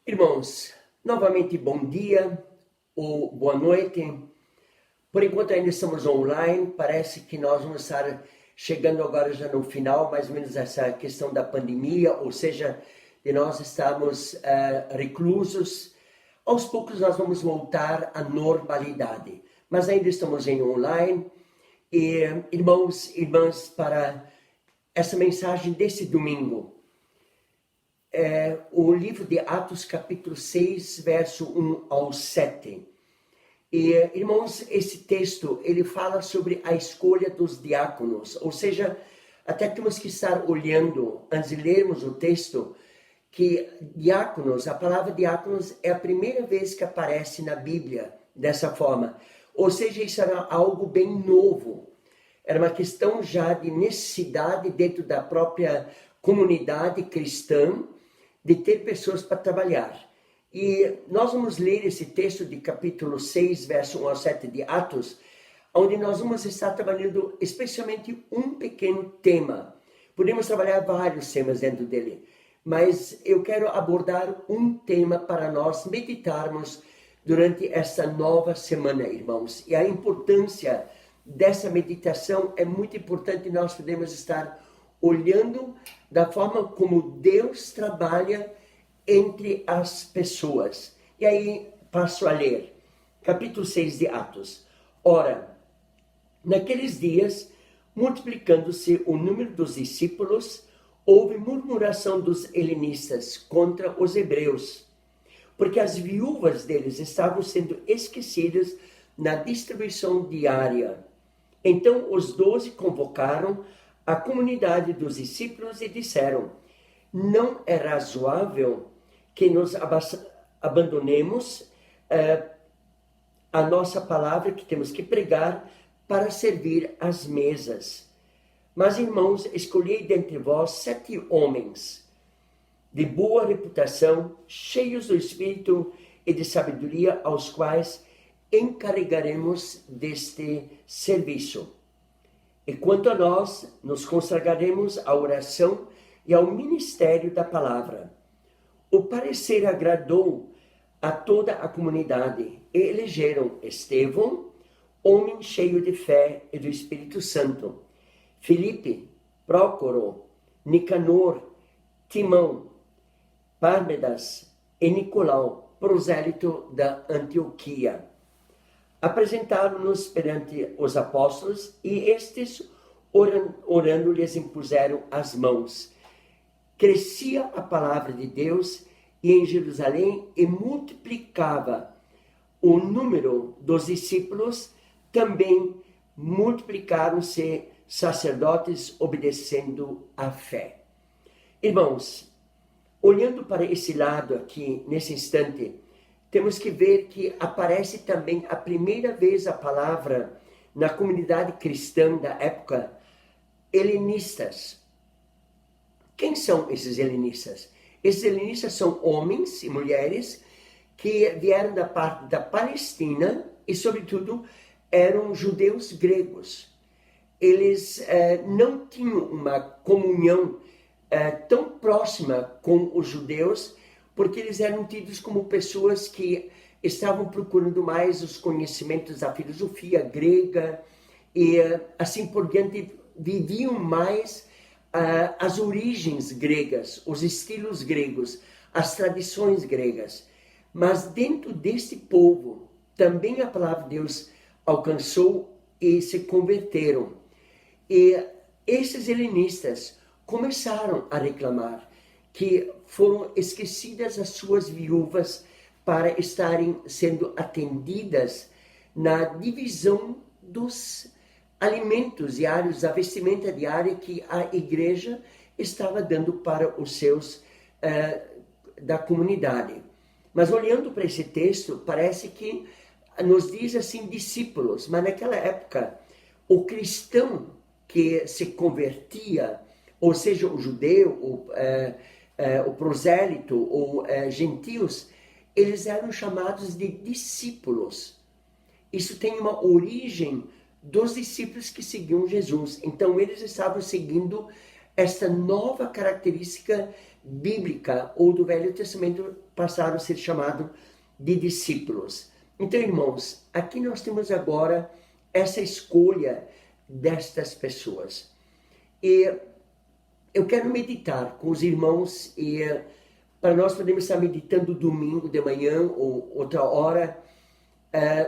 Irmãos, novamente bom dia ou boa noite. Por enquanto ainda estamos online, parece que nós vamos estar chegando agora já no final, mais ou menos essa questão da pandemia, ou seja, de nós estarmos reclusos. Aos poucos nós vamos voltar à normalidade, mas ainda estamos em online. E irmãos e irmãs, para essa mensagem desse domingo, o livro de Atos, capítulo 6, verso 1 ao 7. E, irmãos, esse texto, ele fala sobre a escolha dos diáconos, ou seja, até temos que estar olhando, antes de lermos o texto, que diáconos, a palavra diáconos é a primeira vez que aparece na Bíblia dessa forma. Ou seja, isso era algo bem novo. Era uma questão já de necessidade dentro da própria comunidade cristã, de ter pessoas para trabalhar. E nós vamos ler esse texto de capítulo 6, verso 1 ao 7 de Atos, onde nós vamos estar trabalhando especialmente um pequeno tema. Podemos trabalhar vários temas dentro dele, mas eu quero abordar um tema para nós meditarmos durante esta nova semana, irmãos. E a importância dessa meditação é muito importante, nós podemos estar olhando da forma como Deus trabalha entre as pessoas. E aí passo a ler, capítulo 6 de Atos. Ora, naqueles dias, multiplicando-se o número dos discípulos, houve murmuração dos helenistas contra os hebreus, porque as viúvas deles estavam sendo esquecidas na distribuição diária. Então os 12 convocaram a comunidade dos discípulos e disseram: não é razoável que nos abandonemos a nossa palavra que temos que pregar para servir às mesas. Mas, irmãos, escolhei dentre vós 7 homens de boa reputação, cheios do Espírito e de sabedoria, aos quais encarregaremos deste serviço. E quanto a nós, nos consagraremos à oração e ao ministério da palavra. O parecer agradou a toda a comunidade e elegeram Estevão, homem cheio de fé e do Espírito Santo, Filipe, Prócoro, Nicanor, Timão, Pármedas e Nicolau, prosélito da Antioquia. Apresentaram-nos perante os apóstolos e estes, orando, lhes impuseram as mãos. Crescia a palavra de Deus e em Jerusalém e multiplicava o número dos discípulos, também multiplicaram-se sacerdotes obedecendo à fé. Irmãos, olhando para esse lado aqui, nesse instante, temos que ver que aparece também a primeira vez a palavra na comunidade cristã da época, helenistas. Quem são esses helenistas? Esses helenistas são homens e mulheres que vieram da parte da Palestina e, sobretudo, eram judeus gregos. Eles não tinham uma comunhão tão próxima com os judeus, porque eles eram tidos como pessoas que estavam procurando mais os conhecimentos da filosofia grega e assim por diante, viviam mais as origens gregas, os estilos gregos, as tradições gregas. Mas dentro deste povo, também a palavra de Deus alcançou e se converteram. E esses helenistas começaram a reclamar que foram esquecidas as suas viúvas para estarem sendo atendidas na divisão dos alimentos diários, da vestimenta diária que a igreja estava dando para os seus da comunidade. Mas olhando para esse texto, parece que nos diz assim discípulos, mas naquela época o cristão que se convertia, ou seja, o judeu, o prosélito ou gentios, eles eram chamados de discípulos. Isso tem uma origem dos discípulos que seguiam Jesus. Então eles estavam seguindo esta nova característica bíblica ou do Velho Testamento passaram a ser chamados de discípulos. Então, irmãos, aqui nós temos agora essa escolha destas pessoas. E eu quero meditar com os irmãos e para nós podemos estar meditando domingo de manhã ou outra hora,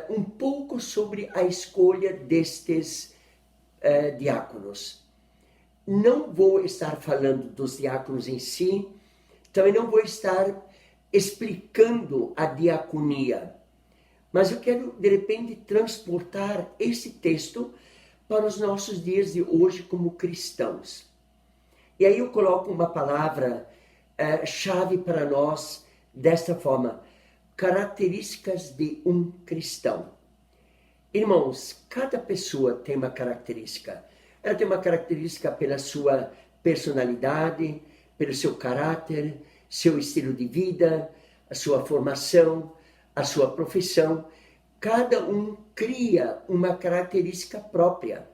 um pouco sobre a escolha destes diáconos. Não vou estar falando dos diáconos em si, também não vou estar explicando a diaconia, mas eu quero, de repente, transportar esse texto para os nossos dias de hoje como cristãos. E aí eu coloco uma palavra chave para nós desta forma: características de um cristão. Irmãos, cada pessoa tem uma característica. Ela tem uma característica pela sua personalidade, pelo seu caráter, seu estilo de vida, a sua formação, a sua profissão. Cada um cria uma característica própria.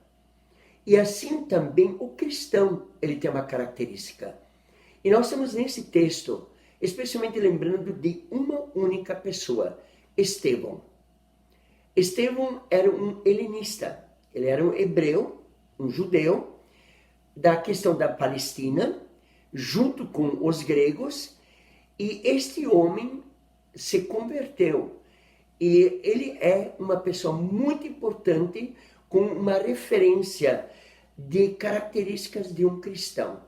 E assim também o cristão, ele tem uma característica. E nós estamos nesse texto, especialmente lembrando de uma única pessoa, Estevão. Estevão era um helenista, ele era um hebreu, um judeu, da questão da Palestina, junto com os gregos, e este homem se converteu. E ele é uma pessoa muito importante, com uma referência de características de um cristão.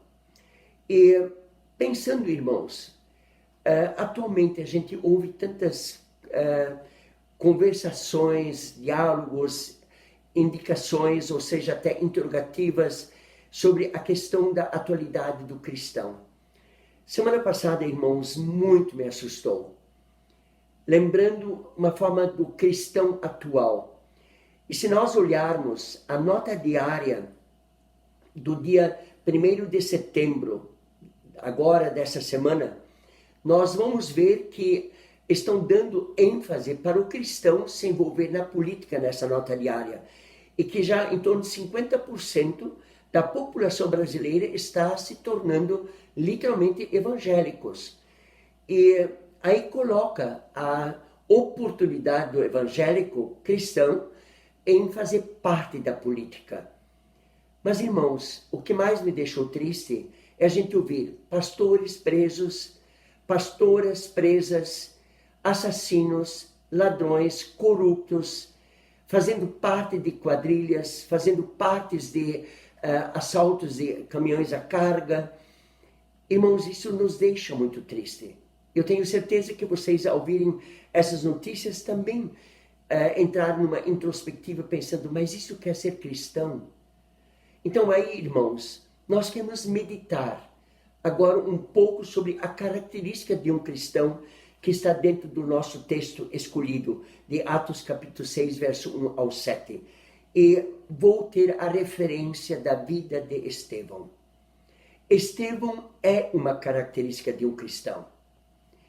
E pensando, irmãos, atualmente a gente ouve tantas conversações, diálogos, indicações, ou seja, até interrogativas sobre a questão da atualidade do cristão. Semana passada, irmãos, muito me assustou. Lembrando uma forma do cristão atual. E se nós olharmos a nota diária do dia 1º de setembro, agora dessa semana, nós vamos ver que estão dando ênfase para o cristão se envolver na política nessa nota diária. E que já em torno de 50% da população brasileira está se tornando literalmente evangélicos. E aí coloca a oportunidade do evangélico cristão em fazer parte da política. Mas, irmãos, o que mais me deixou triste é a gente ouvir pastores presos, pastoras presas, assassinos, ladrões, corruptos, fazendo parte de quadrilhas, fazendo partes de assaltos de caminhões a carga. Irmãos, isso nos deixa muito triste. Eu tenho certeza que vocês, ao ouvirem essas notícias, também entraram numa introspectiva pensando, mas isso quer ser cristão? Então aí, irmãos, nós queremos meditar agora um pouco sobre a característica de um cristão que está dentro do nosso texto escolhido, de Atos capítulo 6, verso 1 ao 7. E vou ter a referência da vida de Estevão. Estevão é uma característica de um cristão.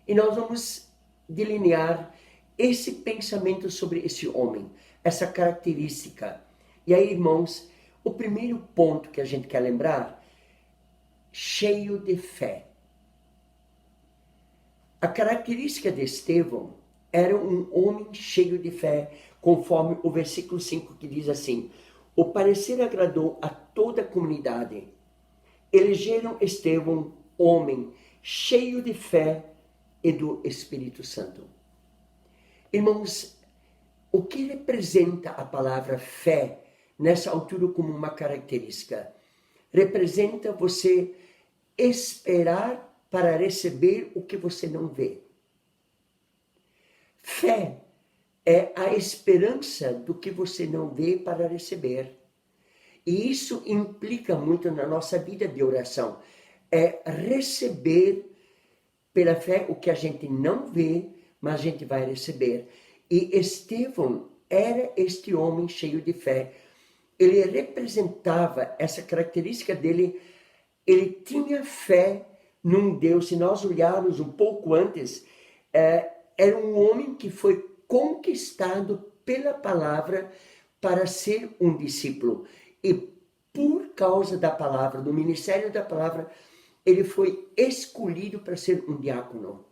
E nós vamos delinear esse pensamento sobre esse homem, essa característica. E aí, irmãos, o primeiro ponto que a gente quer lembrar, cheio de fé. A característica de Estevão era um homem cheio de fé, conforme o versículo 5 que diz assim: o parecer agradou a toda a comunidade. Elegeram Estevão, homem cheio de fé e do Espírito Santo. Irmãos, o que representa a palavra fé nessa altura como uma característica? Representa você esperar para receber o que você não vê. Fé é a esperança do que você não vê para receber. E isso implica muito na nossa vida de oração. É receber pela fé o que a gente não vê, mas a gente vai receber. E Estevão era este homem cheio de fé. Ele representava essa característica dele. Ele tinha fé num Deus. Se nós olharmos um pouco antes, era um homem que foi conquistado pela palavra para ser um discípulo. E por causa da palavra, do ministério da palavra, ele foi escolhido para ser um diácono.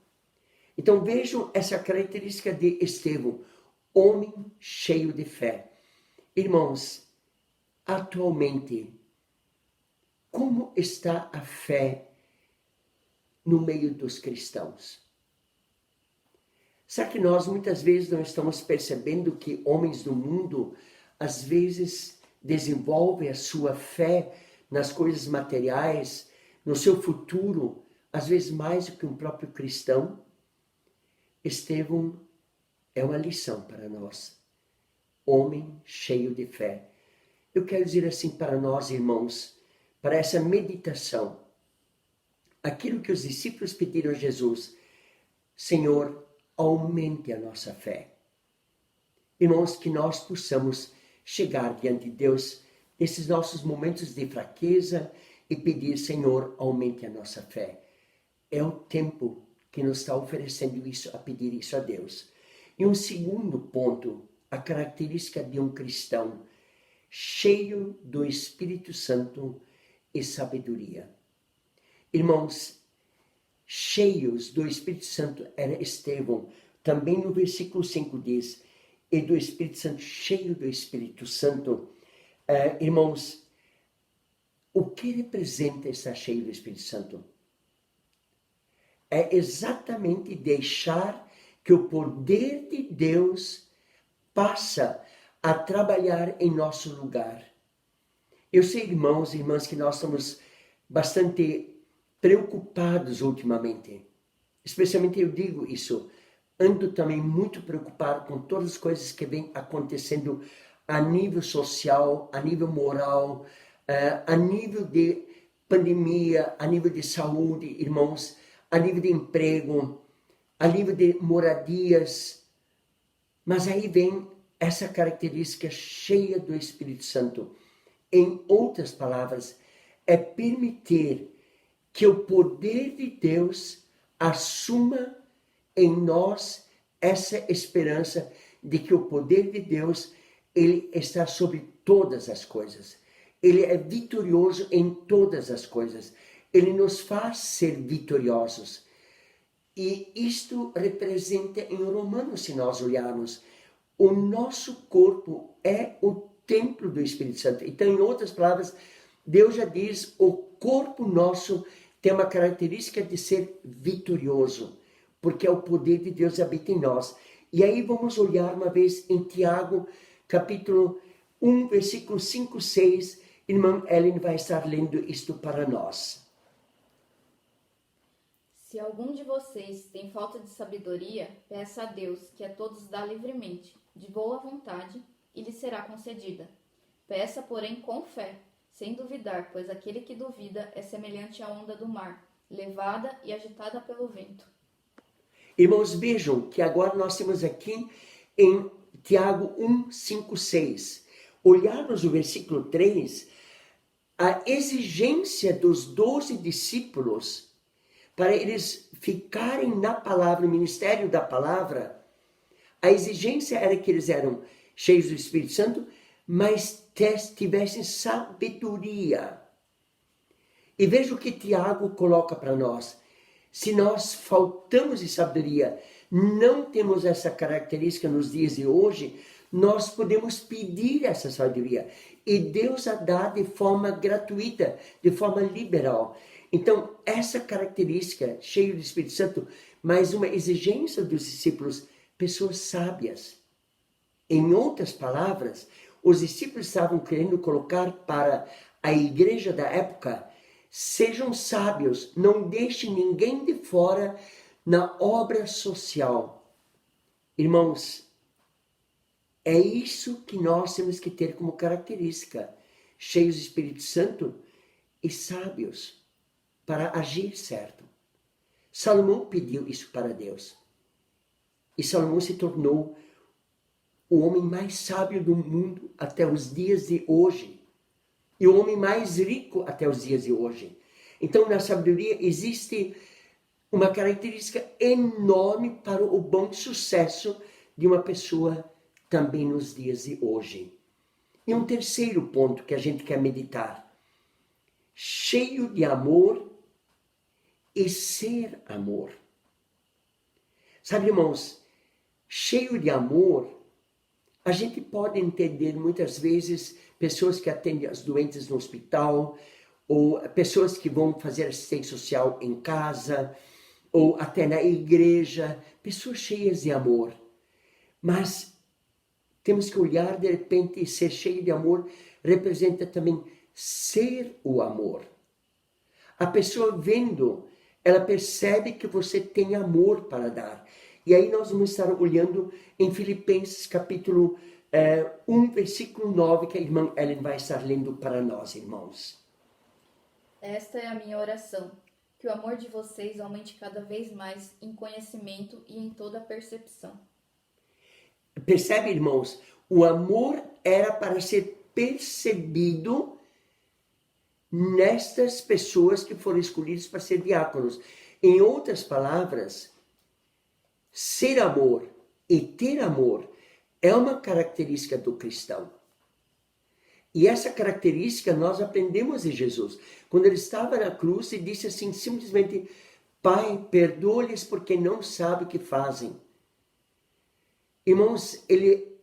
Então vejam essa característica de Estevão, homem cheio de fé. Irmãos, atualmente, como está a fé no meio dos cristãos? Será que nós muitas vezes não estamos percebendo que homens do mundo, às vezes, desenvolvem a sua fé nas coisas materiais, no seu futuro, às vezes mais do que um próprio cristão? Estevão é uma lição para nós. Homem cheio de fé. Eu quero dizer assim para nós, irmãos, para essa meditação, aquilo que os discípulos pediram a Jesus: Senhor, aumente a nossa fé. Irmãos, que nós possamos chegar diante de Deus nesses nossos momentos de fraqueza e pedir: Senhor, aumente a nossa fé. É o tempo que nos está oferecendo isso, a pedir isso a Deus. E um segundo ponto, a característica de um cristão cheio do Espírito Santo e sabedoria. Irmãos, cheios do Espírito Santo era Estevão. Também no versículo 5 diz: e do Espírito Santo, cheio do Espírito Santo. Irmãos, o que representa estar cheio do Espírito Santo? É exatamente deixar que o poder de Deus passa a trabalhar em nosso lugar. Eu sei, irmãos e irmãs, que nós estamos bastante preocupados ultimamente. Especialmente eu digo isso, ando também muito preocupado com todas as coisas que vêm acontecendo a nível social, a nível moral, a nível de pandemia, a nível de saúde, irmãos, a nível de emprego, a nível de moradias. Mas aí vem essa característica cheia do Espírito Santo. Em outras palavras, é permitir que o poder de Deus assuma em nós essa esperança de que o poder de Deus, ele está sobre todas as coisas. Ele é vitorioso em todas as coisas. Ele nos faz ser vitoriosos. E isto representa em Romanos, se nós olharmos, o nosso corpo é o templo do Espírito Santo. Então, em outras palavras, Deus já diz, o corpo nosso tem uma característica de ser vitorioso, porque é o poder de Deus que habita em nós. E aí vamos olhar uma vez em Tiago, capítulo 1, versículo 5, 6. Irmã Ellen vai estar lendo isto para nós. Se algum de vocês tem falta de sabedoria, peça a Deus, que a todos dá livremente, de boa vontade, e lhe será concedida. Peça, porém, com fé, sem duvidar, pois aquele que duvida é semelhante à onda do mar, levada e agitada pelo vento. Irmãos, vejam que agora nós temos aqui em Tiago 1, 5, 6. Olharmos o versículo 3, a exigência dos 12 discípulos para eles ficarem na palavra, no ministério da palavra, a exigência era que eles eram cheios do Espírito Santo, mas tivessem sabedoria. E veja o que Tiago coloca para nós. Se nós faltamos de sabedoria, não temos essa característica nos dias de hoje, nós podemos pedir essa sabedoria. E Deus a dá de forma gratuita, de forma liberal. Então, essa característica, cheio do Espírito Santo, mais uma exigência dos discípulos, pessoas sábias. Em outras palavras, os discípulos estavam querendo colocar para a igreja da época: sejam sábios, não deixem ninguém de fora na obra social. Irmãos, é isso que nós temos que ter como característica, cheios do Espírito Santo e sábios, para agir certo. Salomão pediu isso para Deus. E Salomão se tornou o homem mais sábio do mundo até os dias de hoje. E o homem mais rico até os dias de hoje. Então, na sabedoria existe uma característica enorme para o bom sucesso de uma pessoa também nos dias de hoje. E um terceiro ponto que a gente quer meditar: cheio de amor e ser amor. Sabe, irmãos, cheio de amor, a gente pode entender muitas vezes pessoas que atendem as doentes no hospital, ou pessoas que vão fazer assistência social em casa, ou até na igreja, pessoas cheias de amor. Mas temos que olhar de repente e ser cheio de amor representa também ser o amor. A pessoa vendo, ela percebe que você tem amor para dar. E aí nós vamos estar olhando em Filipenses capítulo 1, versículo 9, que a irmã Ellen vai estar lendo para nós, irmãos. Esta é a minha oração, que o amor de vocês aumente cada vez mais em conhecimento e em toda percepção. Percebe, irmãos? O amor era para ser percebido nestas pessoas que foram escolhidas para ser diáconos. Em outras palavras, ser amor e ter amor é uma característica do cristão. E essa característica nós aprendemos de Jesus. Quando ele estava na cruz e disse assim, simplesmente, Pai, perdoa-lhes porque não sabem o que fazem. Irmãos, ele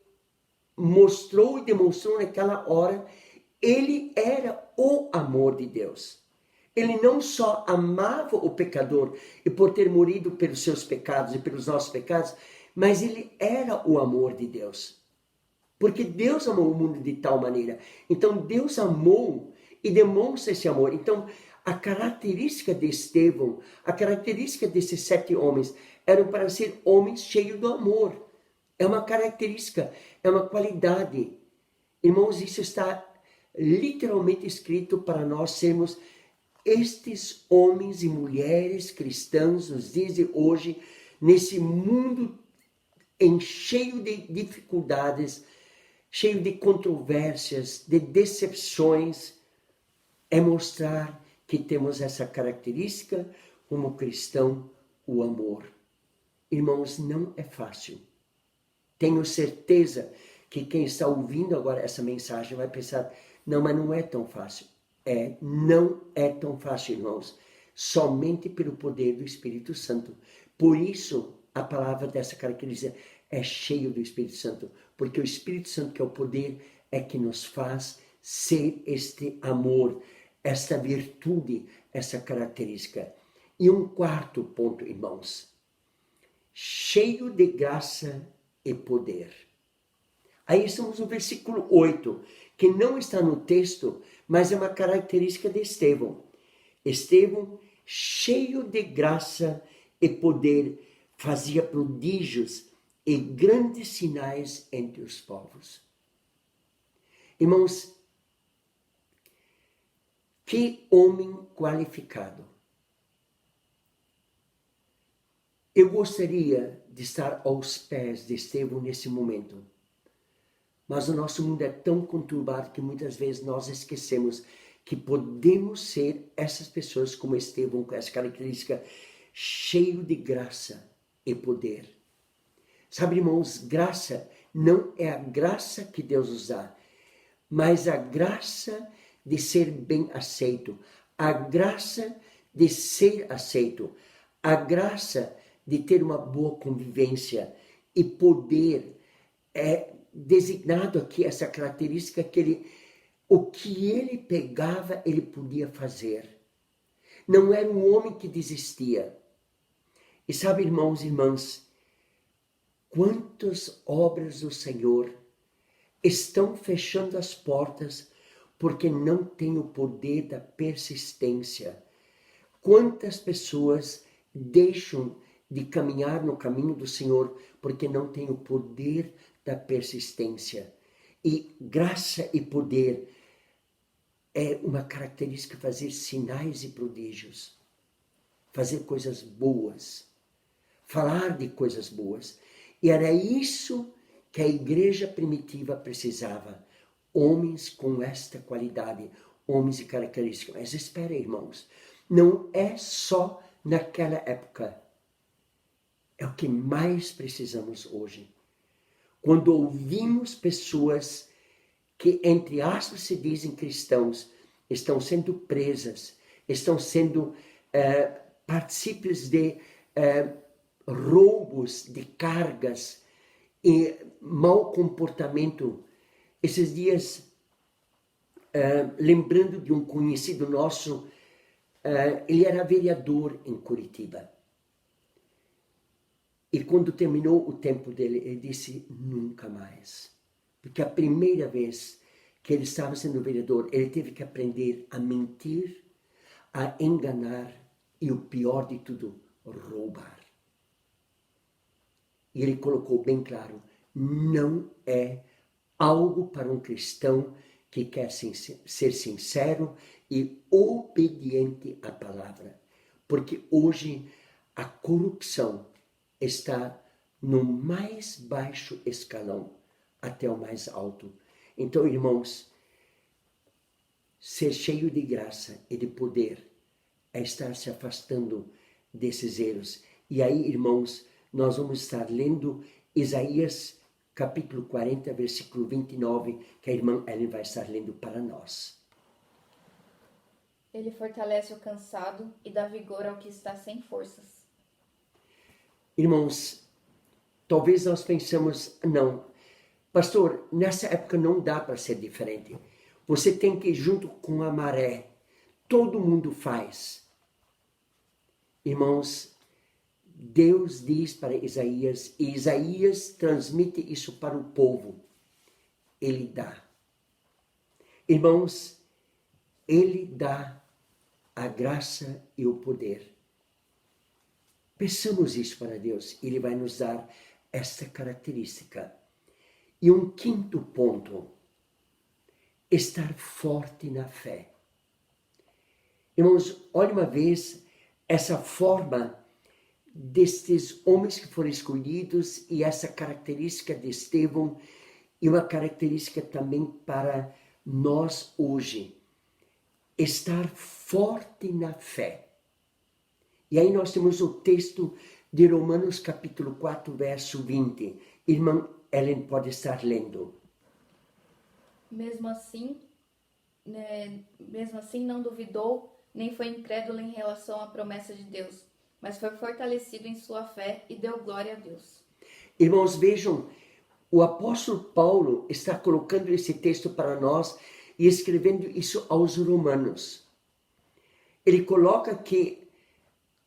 mostrou e demonstrou naquela hora, ele era o amor de Deus. Ele não só amava o pecador e por ter morrido pelos seus pecados e pelos nossos pecados, mas ele era o amor de Deus. Porque Deus amou o mundo de tal maneira. Então Deus amou e demonstra esse amor. Então a característica de Estevão, a característica desses 7 homens, eram para ser homens cheios do amor. É uma característica, é uma qualidade. Irmãos, isso está literalmente escrito para nós sermos estes homens e mulheres cristãos nos dias de hoje, nesse mundo cheio de dificuldades, cheio de controvérsias, de decepções, é mostrar que temos essa característica como cristão, o amor. Irmãos, não é fácil. Tenho certeza que quem está ouvindo agora essa mensagem vai pensar, não, mas não é tão fácil. Não é tão fácil, irmãos. Somente pelo poder do Espírito Santo. Por isso, a palavra dessa característica é cheio do Espírito Santo. Porque o Espírito Santo, que é o poder, é que nos faz ser este amor, esta virtude, essa característica. E um quarto ponto, irmãos. Cheio de graça e poder. Aí estamos no versículo 8, que não está no texto, mas é uma característica de Estevão. Estevão, cheio de graça e poder, fazia prodígios e grandes sinais entre os povos. Irmãos, que homem qualificado. Eu gostaria de estar aos pés de Estevão nesse momento. Mas o nosso mundo é tão conturbado que muitas vezes nós esquecemos que podemos ser essas pessoas como Estevão, com essa característica, cheio de graça e poder. Sabe, irmãos, graça não é a graça que Deus nos dá, mas a graça de ser bem aceito, a graça de ser aceito, a graça de ter uma boa convivência e poder. É designado aqui essa característica que o que ele pegava, ele podia fazer. Não era um homem que desistia. E sabe, irmãos e irmãs, quantas obras do Senhor estão fechando as portas porque não tem o poder da persistência. Quantas pessoas deixam de caminhar no caminho do Senhor porque não tem o poder da persistência. E graça e poder é uma característica, fazer sinais e prodígios, fazer coisas boas, falar de coisas boas. E era isso que a igreja primitiva precisava, homens com esta qualidade, homens e características. Mas espera, irmãos, não é só naquela época, é o que mais precisamos hoje. Quando ouvimos pessoas que, entre aspas, se dizem cristãos, estão sendo presas, estão sendo partícipes de roubos de cargas e mau comportamento. Esses dias, lembrando de um conhecido nosso, ele era vereador em Curitiba. E quando terminou o tempo dele, ele disse, nunca mais. Porque a primeira vez que ele estava sendo vereador, ele teve que aprender a mentir, a enganar e o pior de tudo, roubar. E ele colocou bem claro, não é algo para um cristão que quer ser sincero e obediente à palavra. Porque hoje a corrupção está no mais baixo escalão até o mais alto. Então, irmãos, ser cheio de graça e de poder é estar se afastando desses erros. E aí, irmãos, nós vamos estar lendo Isaías capítulo 40, versículo 29, que a irmã Ellen vai estar lendo para nós. Ele fortalece o cansado e dá vigor ao que está sem forças. Irmãos, talvez nós pensamos, não, pastor, nessa época não dá para ser diferente. Você tem que ir junto com a maré. Todo mundo faz. Irmãos, Deus diz para Isaías, e Isaías transmite isso para o povo. Ele dá. Irmãos, Ele dá a graça e o poder. Peçamos isso para Deus, Ele vai nos dar esta característica. E um quinto ponto, estar forte na fé. Irmãos, olha uma vez essa forma destes homens que foram escolhidos e essa característica de Estevão e uma característica também para nós hoje. Estar forte na fé. E aí nós temos o texto de Romanos capítulo 4, verso 20. Irmã Ellen pode estar lendo. Mesmo assim não duvidou, nem foi incrédulo em relação à promessa de Deus, mas foi fortalecido em sua fé e deu glória a Deus. Irmãos, vejam, o apóstolo Paulo está colocando esse texto para nós e escrevendo isso aos romanos. Ele coloca que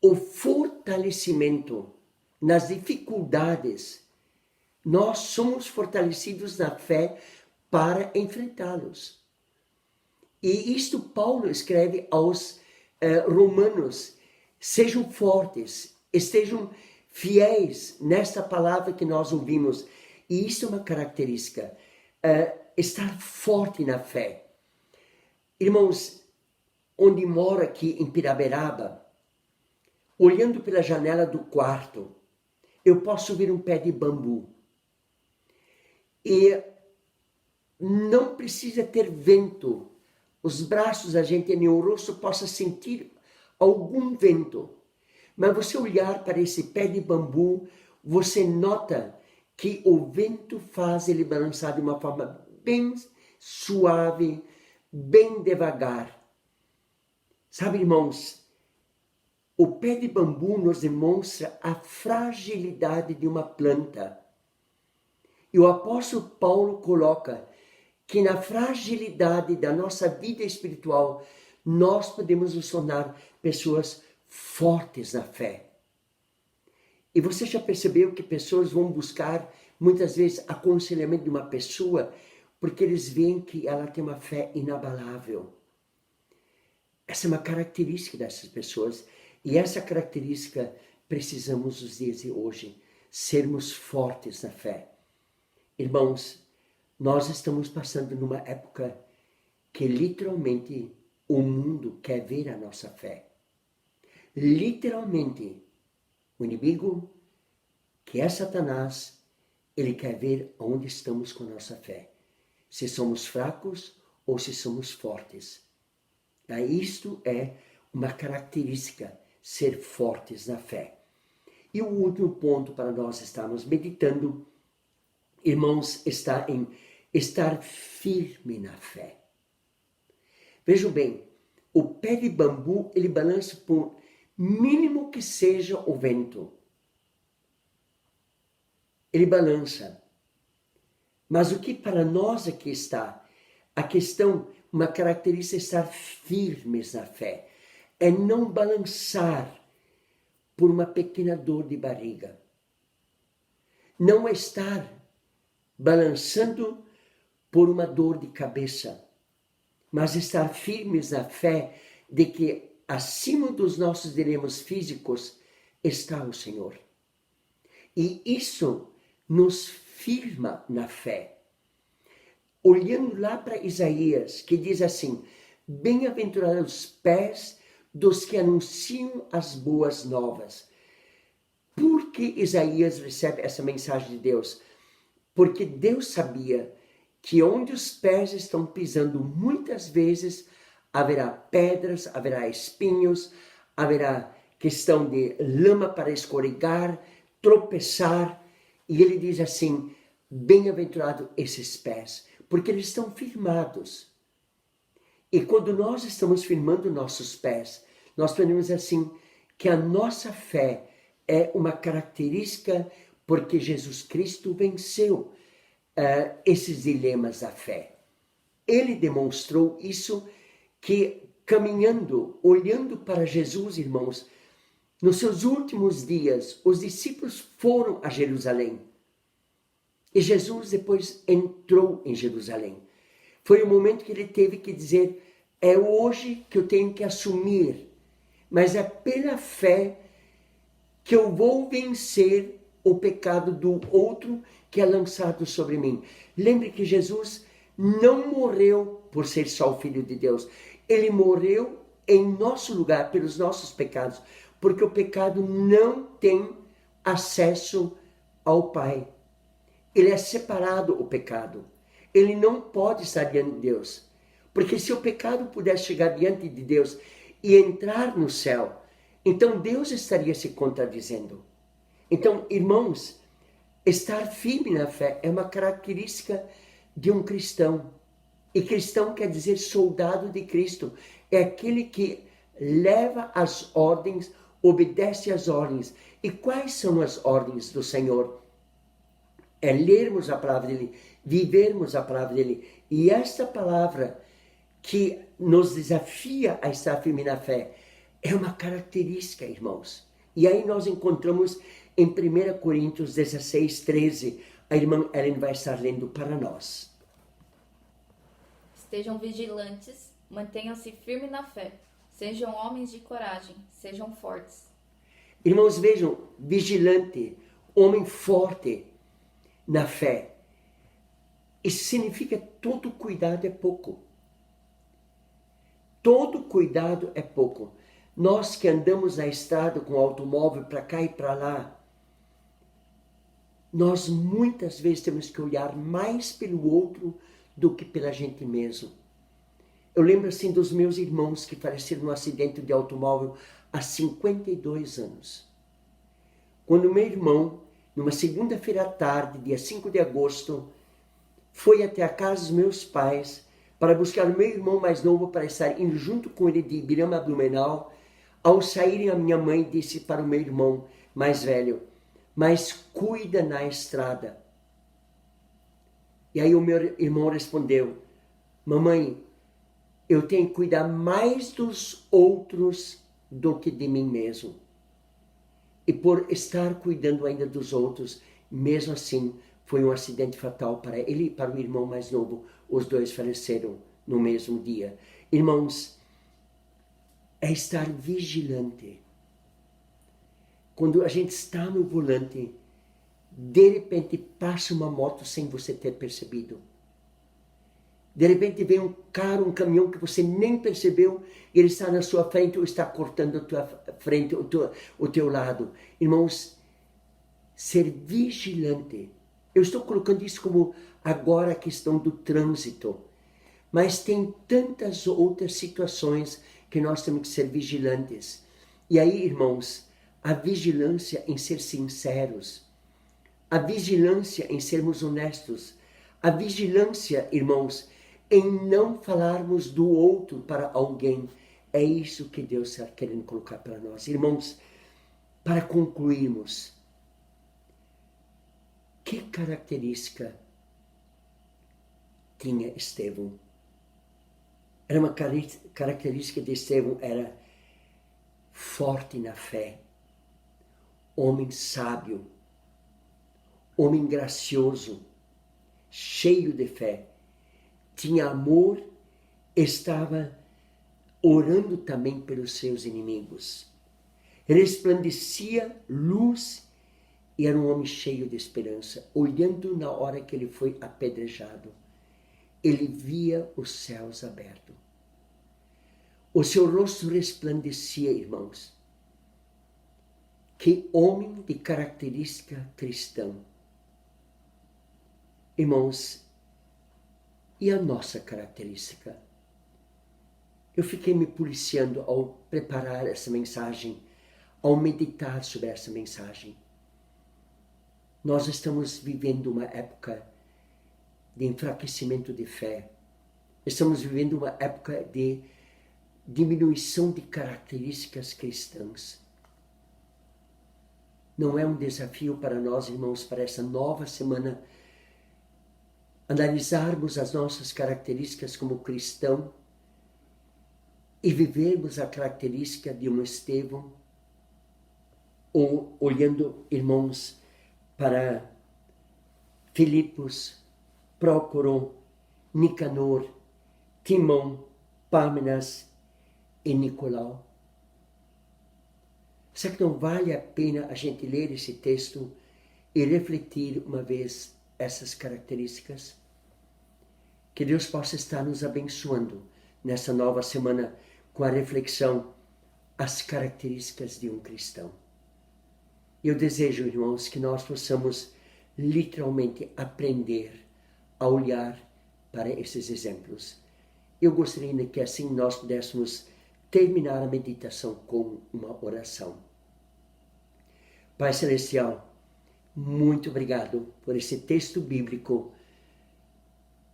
o fortalecimento nas dificuldades, nós somos fortalecidos na fé para enfrentá-los. E isto Paulo escreve aos romanos, sejam fortes, estejam fiéis nesta palavra que nós ouvimos. E isso é uma característica, estar forte na fé. Irmãos, onde moro aqui em Piraberaba, olhando pela janela do quarto, eu posso ver um pé de bambu. E não precisa ter vento. Os braços da gente e o rosto possa sentir algum vento. Mas você olhar para esse pé de bambu, você nota que o vento faz ele balançar de uma forma bem suave, bem devagar. Sabe, irmãos, o pé de bambu nos demonstra a fragilidade de uma planta. E o apóstolo Paulo coloca que na fragilidade da nossa vida espiritual, nós podemos nos tornar pessoas fortes na fé. E você já percebeu que pessoas vão buscar, muitas vezes, aconselhamento de uma pessoa, porque eles veem que ela tem uma fé inabalável. Essa é uma característica dessas pessoas. E essa característica precisamos nos dias de hoje, sermos fortes na fé. Irmãos, nós estamos passando numa época que literalmente o mundo quer ver a nossa fé. Literalmente, o inimigo, que é Satanás, ele quer ver onde estamos com a nossa fé. Se somos fracos ou se somos fortes. Isto é uma característica, ser fortes na fé. E o último ponto para nós estarmos meditando, irmãos, está em estar firme na fé. Vejam bem, o pé de bambu, ele balança por mínimo que seja o vento, ele balança. Mas o que para nós aqui está, a questão, uma característica é estar firmes na fé, é não balançar por uma pequena dor de barriga. Não estar balançando por uma dor de cabeça, mas estar firmes na fé de que acima dos nossos dilemas físicos está o Senhor. E isso nos firma na fé. Olhando lá para Isaías, que diz assim: bem-aventurados os pés dos que anunciam as boas novas. Por que Isaías recebe essa mensagem de Deus? Porque Deus sabia que onde os pés estão pisando, muitas vezes haverá pedras, haverá espinhos, haverá questão de lama para escorregar, tropeçar. E ele diz assim: bem-aventurado esses pés, porque eles estão firmados. E quando nós estamos firmando nossos pés, nós podemos assim que a nossa fé é uma característica porque Jesus Cristo venceu esses dilemas da fé. Ele demonstrou isso que caminhando, olhando para Jesus, irmãos, nos seus últimos dias, os discípulos foram a Jerusalém. E Jesus depois entrou em Jerusalém. Foi o momento que ele teve que dizer: é hoje que eu tenho que assumir, mas é pela fé que eu vou vencer o pecado do outro que é lançado sobre mim. Lembre que Jesus não morreu por ser só o Filho de Deus. Ele morreu em nosso lugar, pelos nossos pecados, porque o pecado não tem acesso ao Pai. Ele é separado, o pecado. Ele não pode estar diante de Deus. Porque se o pecado pudesse chegar diante de Deus e entrar no céu, então Deus estaria se contradizendo. Então, irmãos, estar firme na fé é uma característica de um cristão. E cristão quer dizer soldado de Cristo. É aquele que leva as ordens, obedece às ordens. E quais são as ordens do Senhor? É lermos a palavra dele, vivermos a palavra dele. E esta palavra que nos desafia a estar firme na fé é uma característica, irmãos. E aí nós encontramos em 1 Coríntios 16, 13, a irmã Ellen vai estar lendo para nós. Estejam vigilantes, mantenham-se firmes na fé, sejam homens de coragem, sejam fortes. Irmãos, vejam, vigilante, homem forte na fé. Isso significa todo cuidado é pouco. Todo cuidado é pouco. Nós que andamos na estrada com o automóvel para cá e para lá, nós muitas vezes temos que olhar mais pelo outro do que pela gente mesmo. Eu lembro assim dos meus irmãos que faleceram num acidente de automóvel há 52 anos. Quando meu irmão, numa segunda-feira à tarde, dia 5 de agosto, foi até a casa dos meus pais para buscar o meu irmão mais novo para estar indo junto com ele de Ibirama, Blumenau. Ao saírem, a minha mãe disse para o meu irmão mais velho: mas cuida na estrada. E aí o meu irmão respondeu: mamãe, eu tenho que cuidar mais dos outros do que de mim mesmo. E por estar cuidando ainda dos outros, mesmo assim, foi um acidente fatal para ele e para o irmão mais novo. Os dois faleceram no mesmo dia. Irmãos, é estar vigilante. Quando a gente está no volante, de repente passa uma moto sem você ter percebido. De repente vem um carro, um caminhão que você nem percebeu, e ele está na sua frente ou está cortando a tua frente, o teu lado. Irmãos, ser vigilante. Eu estou colocando isso como agora a questão do trânsito. Mas tem tantas outras situações que nós temos que ser vigilantes. E aí, irmãos, a vigilância em ser sinceros, a vigilância em sermos honestos, a vigilância, irmãos, em não falarmos do outro para alguém. É isso que Deus está querendo colocar para nós. Irmãos, para concluirmos, que característica tinha Estevão? Era uma característica de Estevão, era forte na fé, homem sábio, homem gracioso, cheio de fé, tinha amor, estava orando também pelos seus inimigos. Resplandecia luz e era um homem cheio de esperança. Olhando na hora que ele foi apedrejado, ele via os céus abertos. O seu rosto resplandecia, irmãos. Que homem de característica cristã. Irmãos, e a nossa característica? Eu fiquei me policiando ao preparar essa mensagem, ao meditar sobre essa mensagem. Nós estamos vivendo uma época de enfraquecimento de fé. Estamos vivendo uma época de diminuição de características cristãs. Não é um desafio para nós, irmãos, para essa nova semana, analisarmos as nossas características como cristão e vivermos a característica de um Estevão, ou olhando, irmãos, para Filipos, Prócoro, Nicanor, Timão, Pâmenas e Nicolau. Será que não vale a pena a gente ler esse texto e refletir uma vez essas características? Que Deus possa estar nos abençoando nessa nova semana com a reflexão, as características de um cristão. Eu desejo, irmãos, que nós possamos literalmente aprender a olhar para esses exemplos. Eu gostaria que assim nós pudéssemos terminar a meditação com uma oração. Pai Celestial, muito obrigado por esse texto bíblico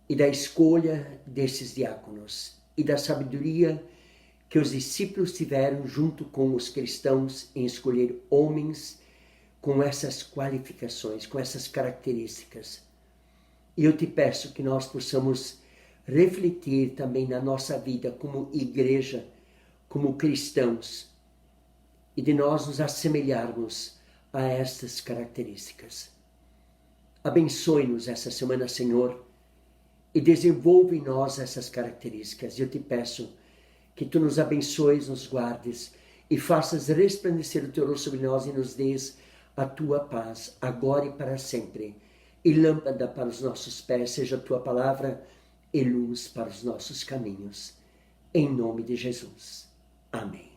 e da escolha desses diáconos e da sabedoria que os discípulos tiveram junto com os cristãos em escolher homens com essas qualificações, com essas características. E eu te peço que nós possamos refletir também na nossa vida como igreja, como cristãos, e de nós nos assemelharmos a estas características. Abençoe-nos essa semana, Senhor, e desenvolve em nós essas características. Eu te peço que tu nos abençoes, nos guardes e faças resplandecer o teu rosto sobre nós e nos dês a tua paz, agora e para sempre. E lâmpada para os nossos pés seja a tua palavra e luz para os nossos caminhos. Em nome de Jesus. Amém.